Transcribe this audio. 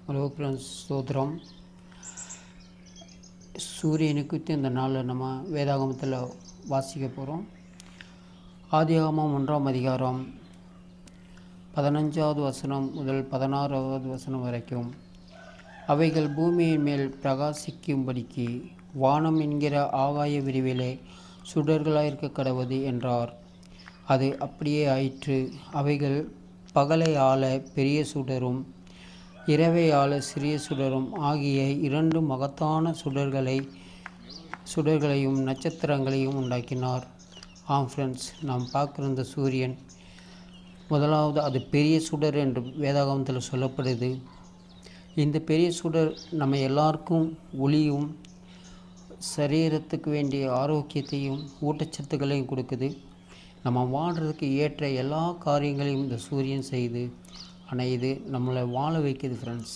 Hello friends, ஸ்தோத்திரம். சூரியனை குறித்து இந்த நாளில் நம்ம வேதாகமத்தில் வாசிக்க போகிறோம். ஆதியாகமம் 1ஆம் அதிகாரம் 15வது வசனம் முதல் 16வது வசனம் வரைக்கும். அவைகள் பூமியின் மேல் பிரகாசிக்கும்படிக்கு வானம் என்கிற ஆகாய விரிவிலே சுடர்களாயிருக்க கடவது என்றார். அது அப்படியே ஆயிற்று. அவைகள் பகலை ஆள பெரிய சுடரும் இரவை ஆள சிறிய சுடரும் ஆகிய இரண்டு மகத்தான சுடர்களையும் நட்சத்திரங்களையும் உண்டாக்கினார். ஃப்ரெண்ட்ஸ், நாம் பார்க்குற இந்த சூரியன் முதலாவது அது பெரிய சுடர் என்று வேதாகமத்தில் சொல்லப்படுது. இந்த பெரிய சுடர் நம்ம எல்லாருக்கும் ஒளியும் சரீரத்துக்கு வேண்டிய ஆரோக்கியத்தையும் ஊட்டச்சத்துக்களையும் கொடுக்குது. நம்ம வாழ்கிறதுக்கு ஏற்ற எல்லா காரியங்களையும் இந்த சூரியன் செய்யுது. ஆனால் இது நம்மளை வாழ வைக்குது ஃப்ரெண்ட்ஸ்.